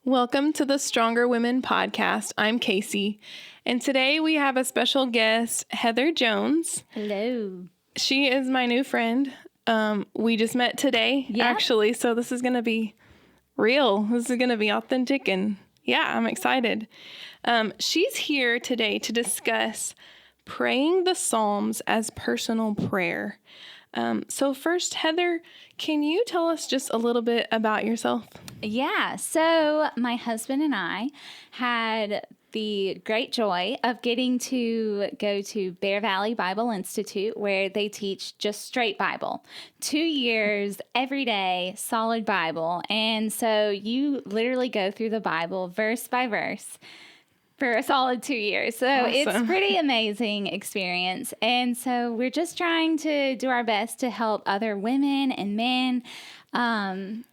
Welcome to the Stronger Women podcast. I'm Casey, and today we have a special guest, Heather Jones. Hello. She is my new friend. We just met today, actually, so this is going to be real. This is going to be authentic, and I'm excited. She's here today to discuss praying the Psalms as personal prayer. So first, Heather, can you tell us just a little bit about yourself? Yeah. So my husband and I had the great joy of getting to go to Bear Valley Bible Institute, where they teach just straight Bible, 2 years, every day, solid Bible. And so you literally go through the Bible verse by verse for a solid 2 years. So Awesome. It's pretty amazing experience. And so we're just trying to do our best to help other women and men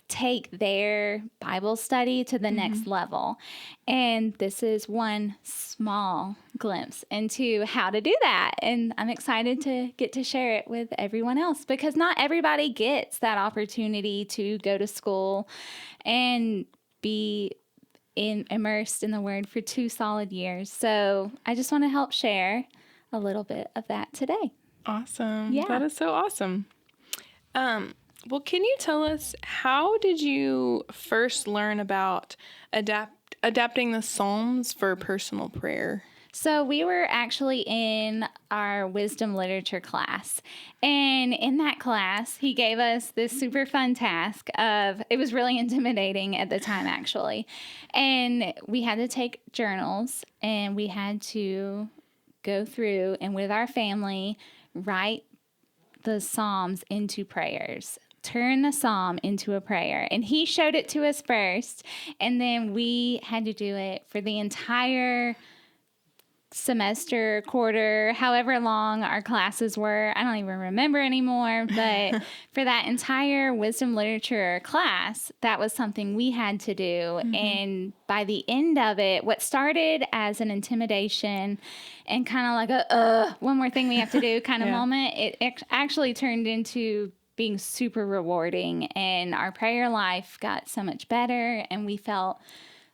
take their Bible study to the next level. And this is one small glimpse into how to do that. And I'm excited to get to share it with everyone else, because not everybody gets that opportunity to go to school and be immersed in the Word for 2 solid years. So I just want to help share a little bit of that today. Awesome. Yeah. That is so awesome. Well, can you tell us, how did you first learn about adapting the Psalms for personal prayer? So we were actually in our wisdom literature class, and in that class, he gave us this super fun task it was really intimidating at the time, actually. And we had to take journals, and we had to go through and with our family write the Psalms into prayers. Turn the psalm into a prayer. And he showed it to us first, and then we had to do it for the entire semester, quarter, however long our classes were. I don't even remember anymore, but for that entire wisdom literature class, that was something we had to do. And by the end of it, what started as an intimidation and kind of like one more thing we have to do kind of moment, it actually turned into being super rewarding, and our prayer life got so much better, and we felt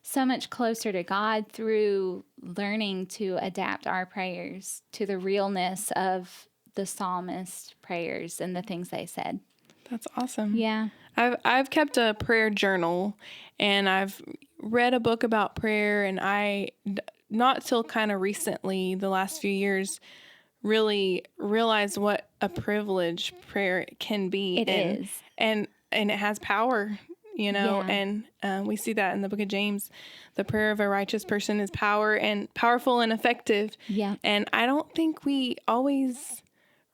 so much closer to God through learning to adapt our prayers to the realness of the psalmist prayers and the things they said. That's awesome. Yeah. I've kept a prayer journal, and I've read a book about prayer, and I, not till kind of recently, the last few years, really realized what a privilege prayer can be. It is. And it has power. Yeah. And we see that in the book of James. The prayer of a righteous person is powerful and effective. Yeah. And I don't think we always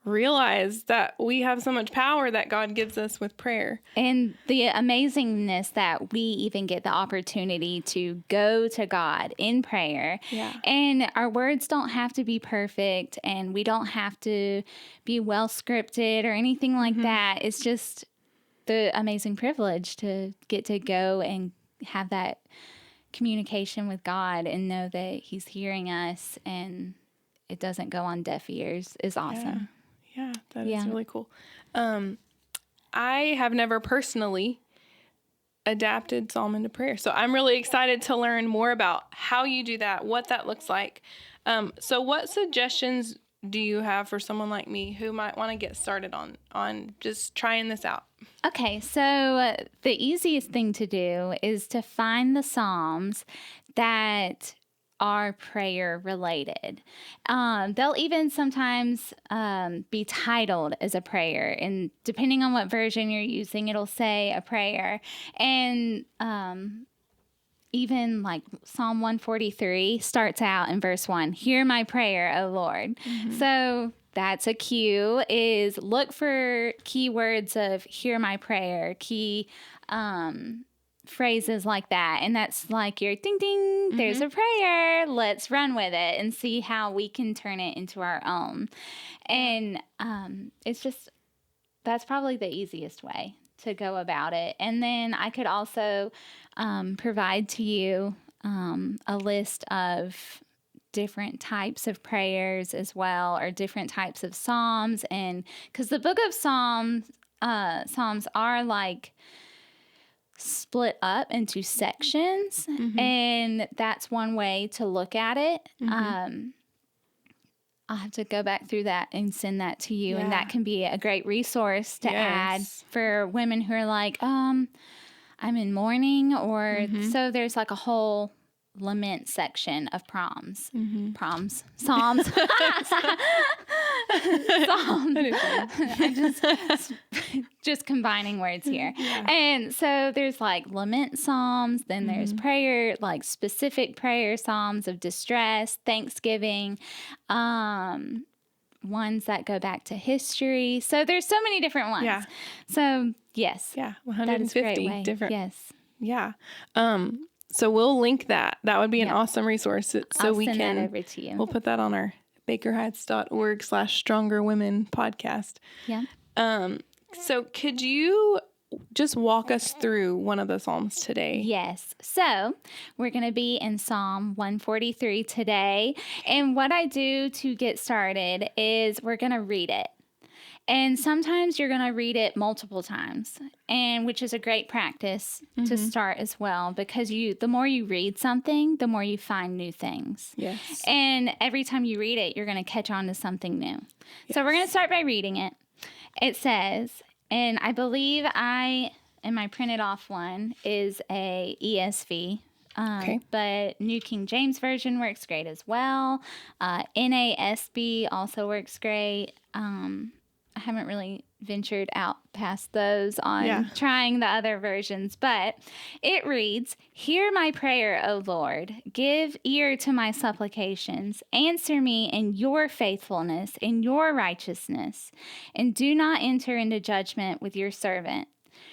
realize that we have so much power that God gives us with prayer. And the amazingness that we even get the opportunity to go to God in prayer. Yeah. And our words don't have to be perfect, and we don't have to be well scripted or anything like that. It's just the amazing privilege to get to go and have that communication with God and know that He's hearing us and it doesn't go on deaf ears is awesome. Yeah, that is really cool. I have never personally adapted psalm into prayer, so I'm really excited to learn more about how you do that, what that looks like. So what suggestions do you have for someone like me who might want to get started on just trying this out? Okay, so the easiest thing to do is to find the Psalms that are prayer related. They'll even sometimes be titled as a prayer, and depending on what version you're using, it'll say a prayer. And even like Psalm 143 starts out in verse 1, "Hear my prayer, O Lord." So that's a cue, is look for keywords of "hear my prayer," key phrases like that. And that's like your ding, ding, there's a prayer. Let's run with it and see how we can turn it into our own. And it's just, that's probably the easiest way to go about it. And then I could also provide to you a list of different types of prayers as well, or different types of psalms. And because the book of Psalms are like split up into sections, and that's one way to look at it. I'll have to go back through that and send that to you, and that can be a great resource to add for women who are like, I'm in mourning, or so there's like a whole lament section of psalms. Psalms. Just combining words here. And so there's like lament psalms, then there's prayer, like specific prayer psalms of distress, thanksgiving, ones that go back to history. So there's so many different ones. Yeah. So yes. Yeah. 150 different. Yes. Yeah. So we'll link that. That would be an awesome resource. So I'll send that over to you. We'll put that on our bakerheights.org/Stronger Women podcast. Yeah. So could you just walk us through one of the Psalms today? Yes. So we're going to be in Psalm 143 today. And what I do to get started is we're going to read it. And sometimes you're going to read it multiple times, and which is a great practice to start as well, because the more you read something, the more you find new things. Yes. And every time you read it, you're going to catch on to something new. Yes. So we're going to start by reading it. It says, and I believe in my printed off one is a ESV. But New King James Version works great as well. NASB also works great. I haven't really ventured out past those on trying the other versions, but it reads, "Hear my prayer, O Lord. Give ear to my supplications. Answer me in your faithfulness, in your righteousness, and do not enter into judgment with your servant.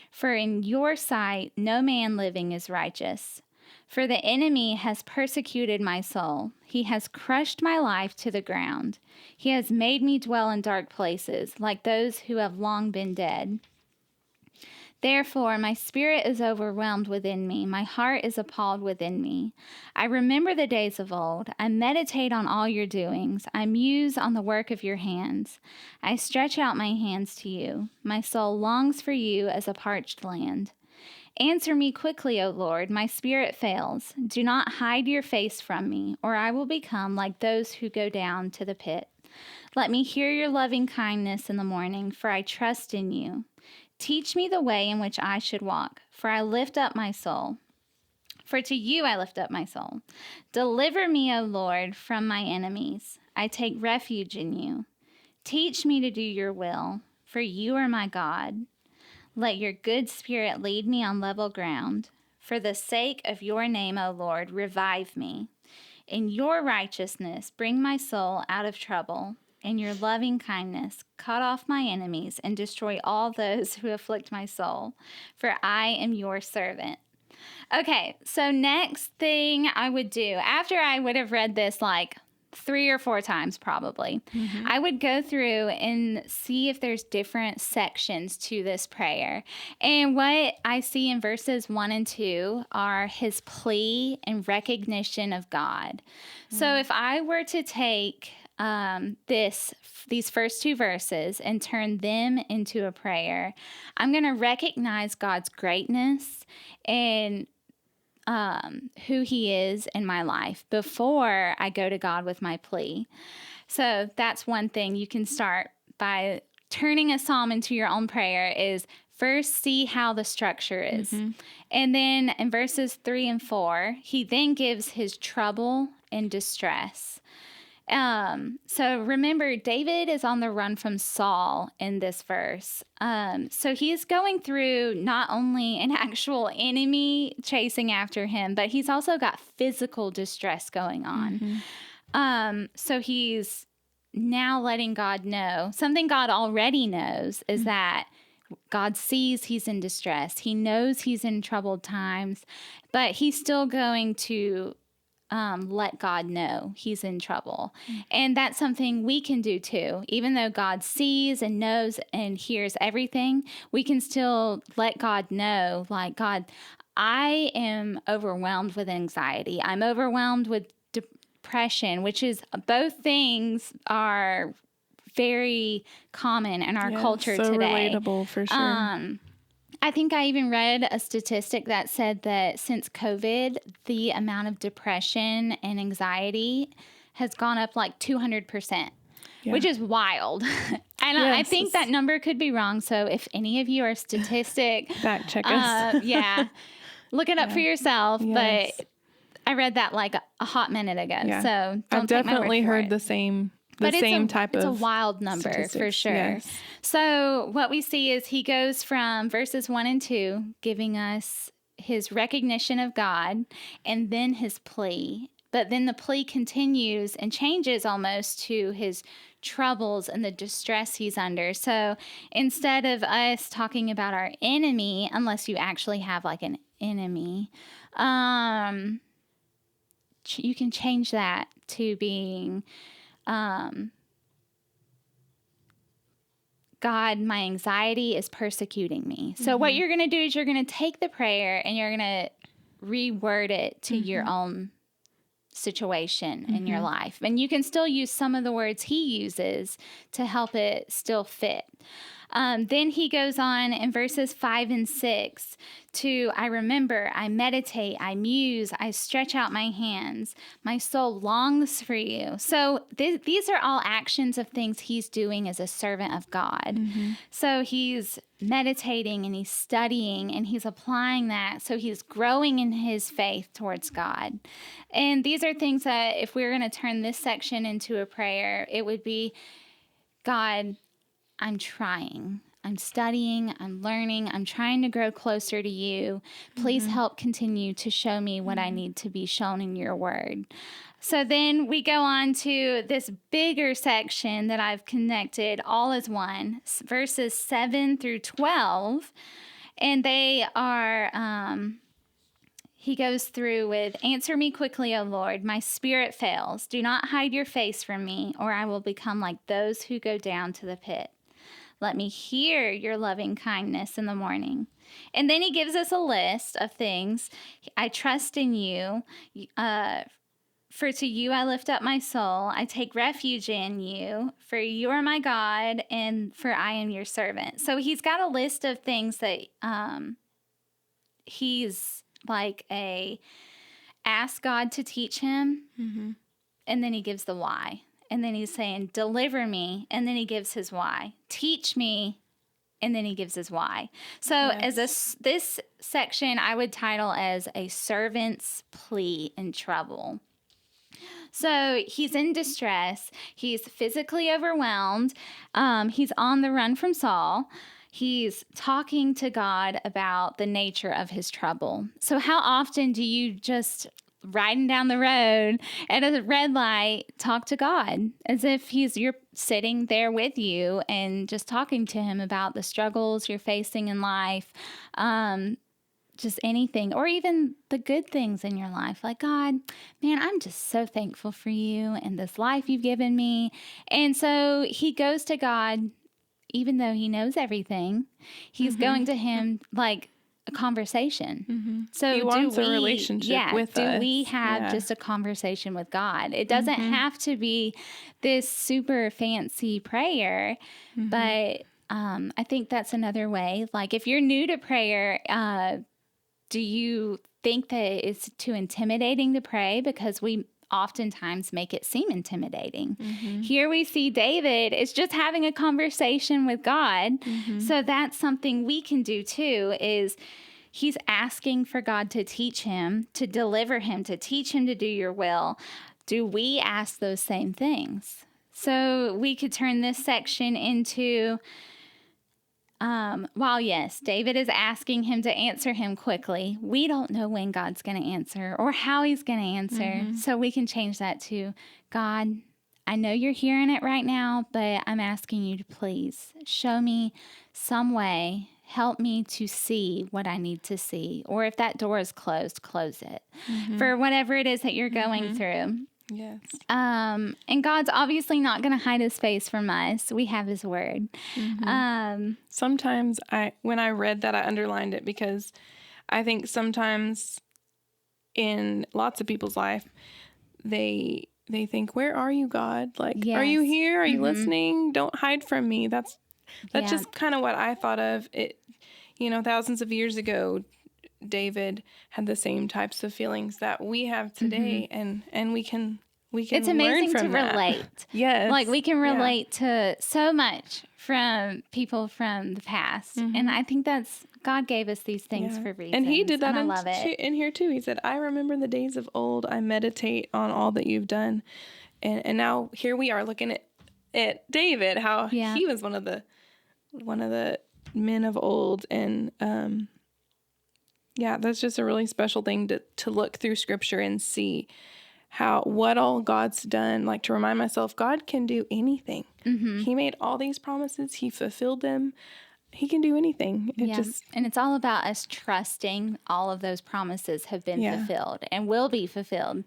For in your sight no man living is righteous. For the enemy has persecuted my soul. He has crushed my life to the ground. He has made me dwell in dark places, like those who have long been dead. Therefore, my spirit is overwhelmed within me. My heart is appalled within me. I remember the days of old. I meditate on all your doings. I muse on the work of your hands. I stretch out my hands to you. My soul longs for you as a parched land. Answer me quickly, O Lord. My spirit fails. Do not hide your face from me, or I will become like those who go down to the pit. Let me hear your loving kindness in the morning, for I trust in you. Teach me the way in which I should walk, for I lift up my soul. For to you I lift up my soul. Deliver me, O Lord, from my enemies. I take refuge in you. Teach me to do your will, for you are my God. Let your good spirit lead me on level ground. For the sake of your name, O Lord, revive me. In your righteousness, bring my soul out of trouble. In your loving kindness, cut off my enemies and destroy all those who afflict my soul. For I am your servant. Okay, so next thing I would do, after I would have read this like 3 or 4 times probably, I would go through and see if there's different sections to this prayer. And what I see in verses 1 and 2 are his plea and recognition of God. So if I were to take these first 2 verses and turn them into a prayer, I'm going to recognize God's greatness and who he is in my life before I go to God with my plea. So that's one thing you can start by turning a psalm into your own prayer is first see how the structure is. And then in verses 3 and 4, he then gives his trouble and distress. So remember, David is on the run from Saul in this verse. So he's going through not only an actual enemy chasing after him, but he's also got physical distress going on. So he's now letting God know something God already knows is that God sees he's in distress. He knows he's in troubled times, but he's still going to let God know he's in trouble. And that's something we can do too. Even though God sees and knows and hears everything, we can still let God know, like, God, I am overwhelmed with anxiety. I'm overwhelmed with depression, which is both things are very common in our culture so today. Relatable for sure. I think I even read a statistic that said that since COVID, the amount of depression and anxiety has gone up like 200%, which is wild. And Yes. I think that number could be wrong. So if any of you are statistic, fact check us. look it up for yourself. Yes. But I read that like a hot minute ago. Yeah. So I've definitely heard the same type of. It's a wild number for sure. Yes. So what we see is he goes from verses 1 and 2, giving us his recognition of God and then his plea. But then the plea continues and changes almost to his troubles and the distress he's under. So instead of us talking about our enemy, unless you actually have like an enemy, you can change that to being, God, my anxiety is persecuting me. So what you're going to do is you're going to take the prayer and you're going to reword it to your own situation in your life. And you can still use some of the words he uses to help it still fit. Then he goes on in verses 5 and 6 to, I remember, I meditate, I muse, I stretch out my hands. My soul longs for you. So these are all actions of things he's doing as a servant of God. So he's meditating and he's studying and he's applying that. So he's growing in his faith towards God. And these are things that if we were going to turn this section into a prayer, it would be, God, I'm trying. I'm studying. I'm learning. I'm trying to grow closer to you. Please help continue to show me what I need to be shown in your word. So then we go on to this bigger section that I've connected all as one, verses 7 through 12. And they are, he goes through with, answer me quickly, O Lord. My spirit fails. Do not hide your face from me, or I will become like those who go down to the pit. Let me hear your loving kindness in the morning. And then he gives us a list of things. I trust in you. For to you I lift up my soul. I take refuge in you. For you are my God, and for I am your servant. So he's got a list of things that he's like ask God to teach him. And then he gives the why. And then he's saying, deliver me. And then he gives his why. Teach me. And then he gives his why. So as this section, I would title as a servant's plea in trouble. So he's in distress. He's physically overwhelmed. He's on the run from Saul. He's talking to God about the nature of his trouble. So how often do you just riding down the road at a red light talk to God as if you're sitting there with you and just talking to him about the struggles you're facing in life, just anything, or even the good things in your life? Like, God, man, I'm just so thankful for you and this life you've given me. And so he goes to God, even though he knows everything, he's going to him like a conversation. So he wants a relationship with us. Do we have just a conversation with God? It doesn't have to be this super fancy prayer, but I think that's another way. Like if you're new to prayer, do you think that it's too intimidating to pray? Because we oftentimes make it seem intimidating. Here we see David is just having a conversation with God. So that's something we can do too, is he's asking for God to teach him, to deliver him, to teach him to do your will. Do we ask those same things? So we could turn this section into, while yes, David is asking him to answer him quickly, we don't know when God's going to answer or how he's going to answer. So we can change that to, God, I know you're hearing it right now, but I'm asking you to please show me some way. Help me to see what I need to see. Or if that door is closed, close it. For whatever it is that you're going through. Yes. And God's obviously not going to hide his face from us. We have his word. Sometimes when I read that, I underlined it because I think sometimes in lots of people's life, they think, where are you, God? Like, are you here? Are you listening? Don't hide from me. That's just kind of what I thought of. It, thousands of years ago, David had the same types of feelings that we have today, and we can it's learn amazing from to that. relate. Yes. Like we can relate to so much from people from the past. And I think God gave us these things for reasons. And he did that I love it. in here too. He said, I remember the days of old. I meditate on all that you've done. And now here we are looking at David, how he was one of the men of old. And that's just a really special thing to look through scripture and see what all God's done, like to remind myself, God can do anything. He made all these promises. He fulfilled them. He can do anything. And it's all about us trusting all of those promises have been fulfilled and will be fulfilled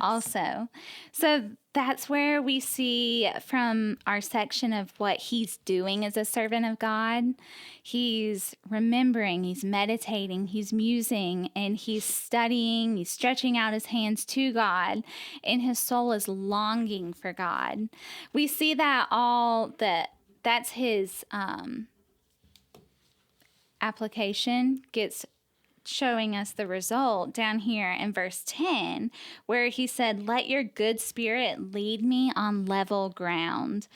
also. So that's where we see from our section of what he's doing as a servant of God. He's remembering, he's meditating, he's musing, and he's studying, he's stretching out his hands to God, and his soul is longing for God. We see that's his application gets showing us the result down here in verse 10, where he said, let your good spirit lead me on level ground.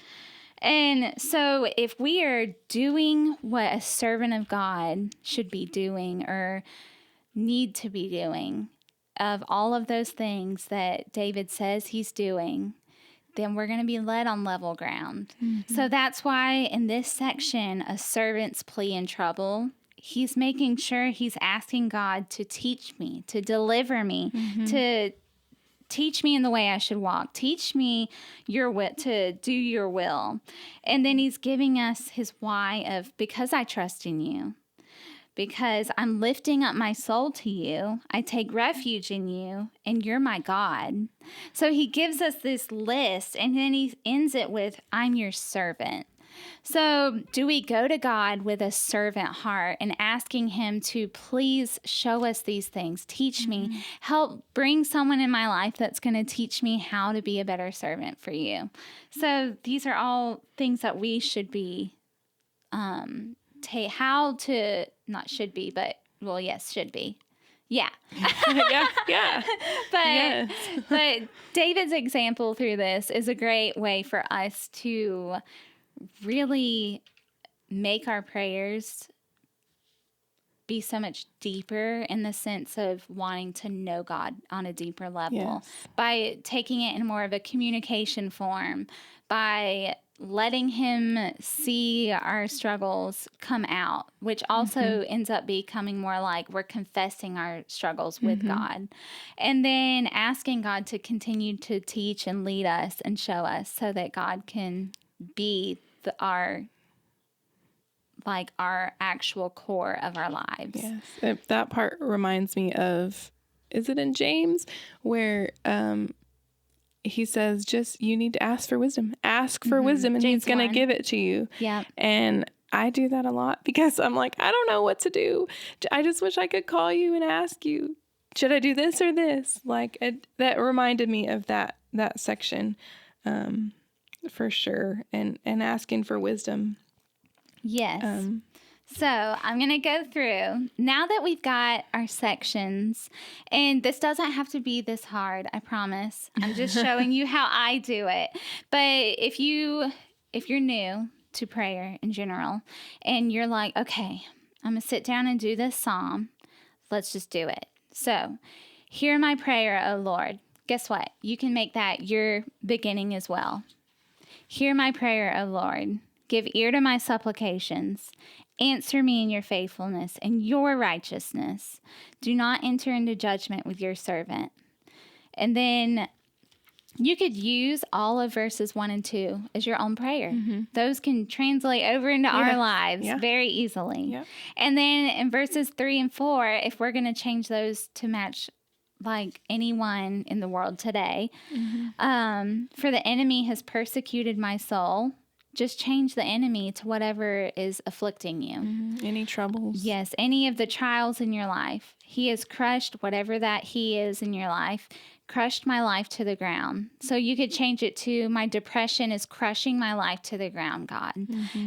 And so if we are doing what a servant of God should be doing or need to be doing, of all of those things that David says he's doing, then we're going to be led on level ground. So that's why in this section, a servant's plea in trouble, he's making sure he's asking God to teach me, to deliver me, to teach me in the way I should walk. Teach me your will, to do your will. And then he's giving us his why of, because I trust in you. Because I'm lifting up my soul to you, I take refuge in you, and you're my God. So he gives us this list, and then he ends it with, I'm your servant. So do we go to God with a servant heart and asking him to please show us these things, teach me, help bring someone in my life that's going to teach me how to be a better servant for you? So these are all things that we should be should be. Yeah. yeah. But David's example through this is a great way for us to really make our prayers be so much deeper in the sense of wanting to know God on a deeper level by taking it in more of a communication form, by letting him see our struggles come out, which also ends up becoming more like we're confessing our struggles with God, and then asking God to continue to teach and lead us and show us so that God can be our actual core of our lives. Yes. That part reminds me of, is it in James where he says, you need to ask for wisdom. Ask for wisdom, and James he's going to give it to you. Yeah. And I do that a lot because I'm like, I don't know what to do. I just wish I could call you and ask you, should I do this or this? That reminded me of that section for sure. And asking for wisdom. Yes. So I'm going to go through, now that we've got our sections, and this doesn't have to be this hard, I promise. I'm just showing you how I do it. But if you're new to prayer in general, and you're like, okay, I'm going to sit down and do this psalm, let's just do it. So, hear my prayer, O Lord. Guess what? You can make that your beginning as well. Hear my prayer, O Lord. Give ear to my supplications. Answer me in your faithfulness and your righteousness. Do not enter into judgment with your servant. And then you could use all of verses 1 and 2 as your own prayer. Those can translate over into our lives very easily. Yeah. And then in verses 3 and 4, if we're going to change those to match like anyone in the world today, for the enemy has persecuted my soul. Just change the enemy to whatever is afflicting you. Any troubles? Yes, any of the trials in your life. He has crushed whatever that he is in your life, crushed my life to the ground. So you could change it to, my depression is crushing my life to the ground, God.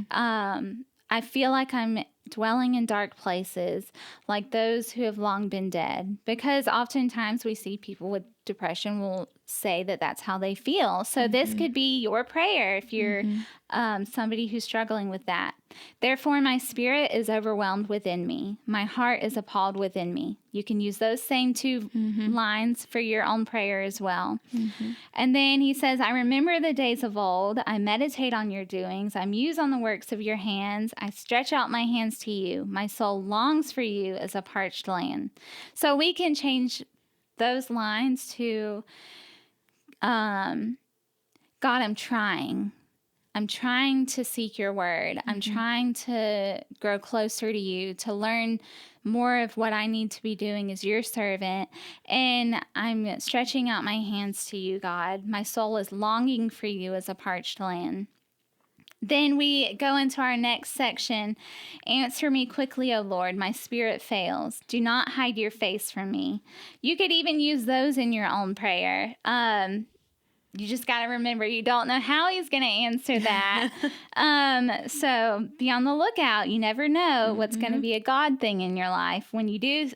I feel like I'm dwelling in dark places, like those who have long been dead. Because oftentimes we see people with depression will say that that's how they feel. So this could be your prayer if you're somebody who's struggling with that. Therefore, my spirit is overwhelmed within me. My heart is appalled within me. You can use those same two lines for your own prayer as well. And then he says, I remember the days of old. I meditate on your doings. I muse on the works of your hands. I stretch out my hands to you. My soul longs for you as a parched land. So we can change those lines to, God, I'm trying. I'm trying to seek your word. I'm trying to grow closer to you, to learn more of what I need to be doing as your servant. And I'm stretching out my hands to you, God. My soul is longing for you as a parched land. Then we go into our next section. Answer me quickly, O Lord. My spirit fails. Do not hide your face from me. You could even use those in your own prayer. You just got to remember, you don't know how he's going to answer that. So be on the lookout. You never know what's going to be a God thing in your life when you do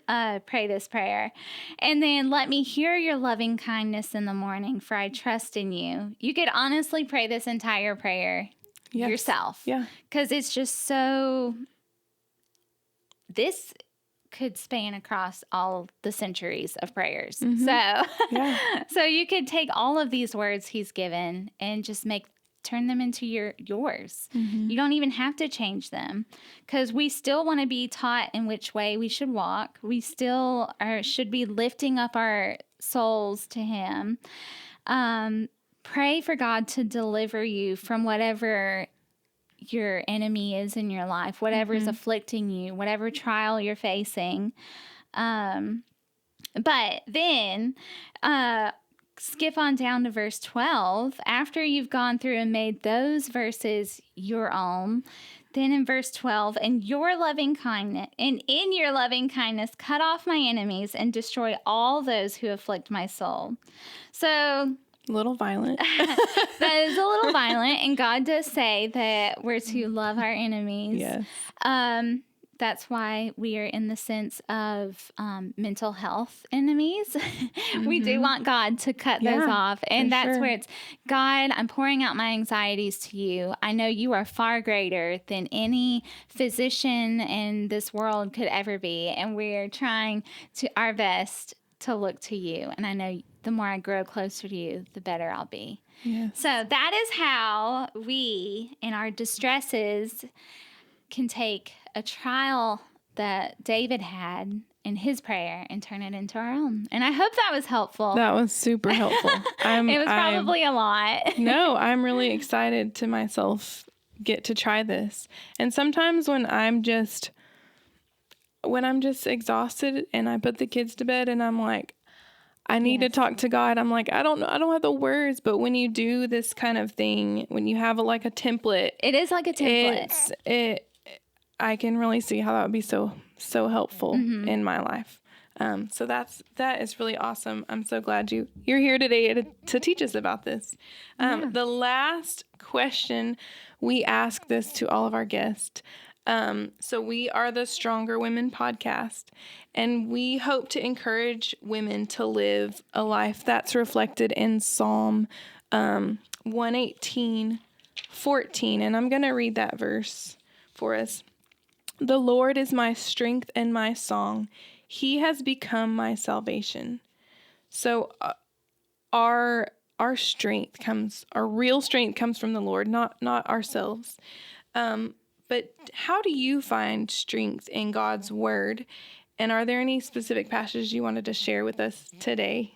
pray this prayer. And then let me hear your loving kindness in the morning, for I trust in you. You could honestly pray this entire prayer yourself. Yeah. Because it's just so, this could span across all the centuries of prayers. So you could take all of these words he's given and just turn them into yours. You don't even have to change them, because we still want to be taught in which way we should walk. We still should be lifting up our souls to him. Pray for God to deliver you from whatever your enemy is in your life, whatever is afflicting you, whatever trial you're facing. But then skip on down to verse 12. After you've gone through and made those verses your own, then in verse 12, in your loving kindness, cut off my enemies and destroy all those who afflict my soul. So A little violent. that is a little violent, and God does say that we're to love our enemies. Yes. That's why we are in the sense of mental health enemies. We do want God to cut those off. And that's where it's, God, I'm pouring out my anxieties to you. I know you are far greater than any physician in this world could ever be. And we're trying our best to look to you. And I know the more I grow closer to you, the better I'll be. Yes. So that is how we, in our distresses, can take a trial that David had in his prayer and turn it into our own. And I hope that was helpful. That was super helpful. It was probably a lot. No, I'm really excited to myself get to try this. And sometimes when I'm just exhausted and I put the kids to bed and I'm like, I need to talk to God. I'm like, I don't know. I don't have the words. But when you do this kind of thing, when you have a template. It is like a template. I can really see how that would be so helpful in my life. So that is really awesome. I'm so glad you're here today to teach us about this. The last question, we ask this to all of our guests. So we are the Stronger Women podcast, and we hope to encourage women to live a life that's reflected in Psalm 118:14. And I'm going to read that verse for us. The Lord is my strength and my song. He has become my salvation. So our real strength comes from the Lord, not ourselves. But how do you find strength in God's word? And are there any specific passages you wanted to share with us today?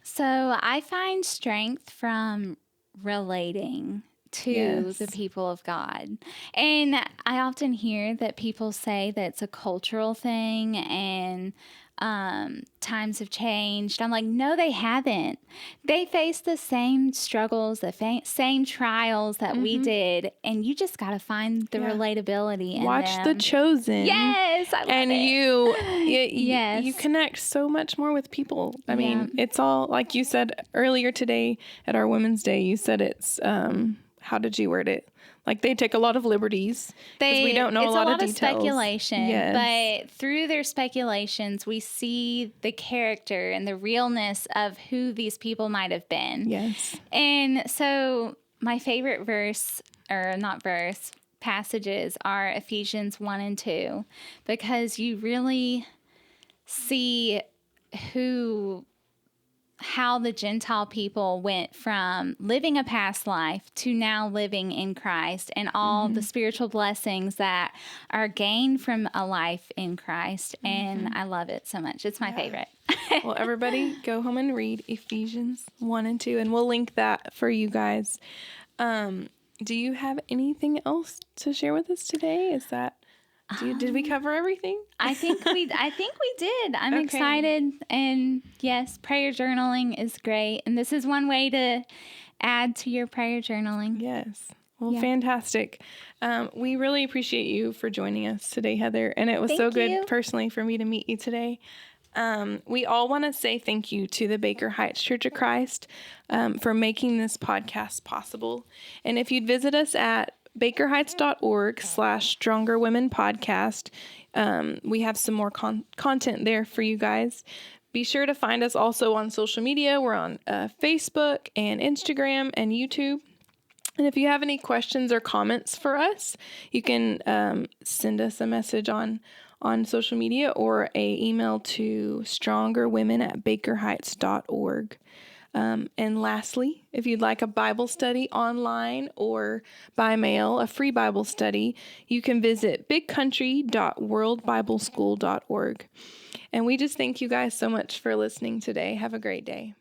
So I find strength from relating to the people of God. And I often hear that people say that it's a cultural thing and times have changed. I'm like, no, they haven't. They face the same struggles, the same trials that we did, and you just got to find the relatability in Watch them. The Chosen. Yes, I love and it. you connect so much more with people. I mean, it's all, like you said earlier today at our Women's Day, you said it's, how did you word it? Like they take a lot of liberties because we don't know it's a lot of of details. speculation, Yes. but through their speculations, we see the character and the realness of who these people might have been. Yes. And so my favorite passages are Ephesians 1 and 2, because you really see how the Gentile people went from living a past life to now living in Christ, and all the spiritual blessings that are gained from a life in Christ. And I love it so much. It's my favorite. Well, everybody go home and read Ephesians 1 and 2, and we'll link that for you guys. Do you have anything else to share with us today? Did we cover everything? I think we did. I'm excited. And yes, prayer journaling is great. And this is one way to add to your prayer journaling. Yes. Well, fantastic. We really appreciate you for joining us today, Heather. And it was so good personally for me to meet you today. We all want to say thank you to the Baker Heights Church of Christ for making this podcast possible. And if you'd visit us at bakerheights.org/strongerwomenpodcast, we have some more content there for you guys. Be sure to find us also on social media. We're on Facebook and Instagram and YouTube. And if you have any questions or comments for us, you can send us a message on social media or an email to strongerwomen@bakerheights.org. And lastly, if you'd like a Bible study online or by mail, a free Bible study, you can visit bigcountry.worldbibleschool.org. And we just thank you guys so much for listening today. Have a great day.